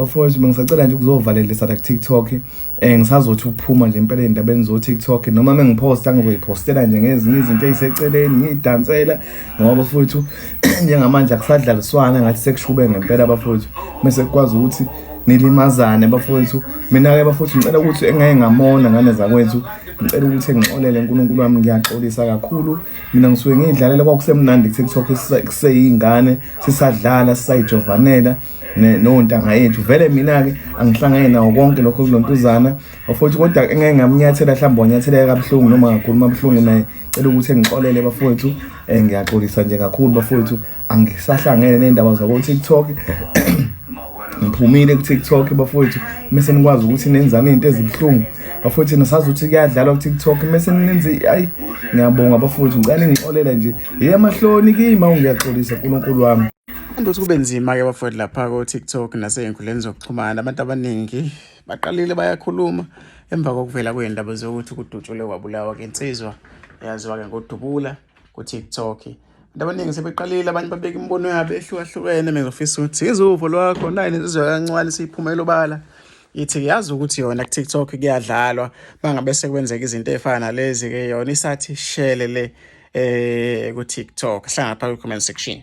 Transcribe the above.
Bafowethu bengisacela nje ukuzovalelisa la ku-TikTok. Ngisazothi ukuphuma nje impela ey'ndabeni zo-TikTok, noma mengiphosta ngizoy'phostela nje ngezinye izinto ey'seceleni ngiy'dansela, ngoba bafowethu njengamanje akusadlaliswana ngathi sekushube ngempela bafowethu. Mese kukwazi ukuthi nilimazane bafowethu. Mina-ke bafowethu ngicela ukuthi engake ngamona ngane zakwethu, ngicela ukuthi ngixolele uNkulunkulu wami, ngiyaxolisa kakhulu. Mina ngisuke ngiyidlalela kwakusemnandi ku-TikTok kuseyingane sisadlala sisayijovanela nontanga yethu. Vele mina-ke angihlangane nawo konke lokho kulontuzana bafowethu, kodwa engeke ngamnyathela mhlawumbe wanyathela kabuhlungu noma kakhuluma kabuhlungu naye, ngicela ukuthi ngixolele bafowethu. Ngiyaxolisa nje kakhulu bafowethu, angisahlangene ney'ndaba zako-TikTok. Ngiphumile ku-TikTok bafowethu, mese nikwazi ukuthi nenzane izinto ezibuhlungu bafowethu. Nasazi ukuthi kuyadlalwa ku-TikTok, mese nenze ayi. Ngiyabonga bafowethu, ngicela ngixolele nje emahloni kimi, ngiyaxolisa uNkulunkulu wami. Ukuthi kube nzima-ke bafowethu lapha ko-TikTok nasey'nkundleni zokuxhumana. Abantu abaningi baqalile bayakhuluma emva kokuvela kwey'ndaba zokuthi kudutshulwe kwabulawa kensizwa yaziwa-ke ngoDubula ku-TikTok. Abantu abaningi sebeqalile, abanye babeka imibono yabo ehlukahlukene. Mengizofisa ukuthi izuvo lwakho nayi nensizwa kancane siyiphumela obala ithi yazi ukuthi yona ku-TikTok kuyadlalwa, bangabe sekwenzeka izinto ey'fana nalezi-ke yona isathi shele le ku-TikTok. Hlangana phakathi kwi-comment section.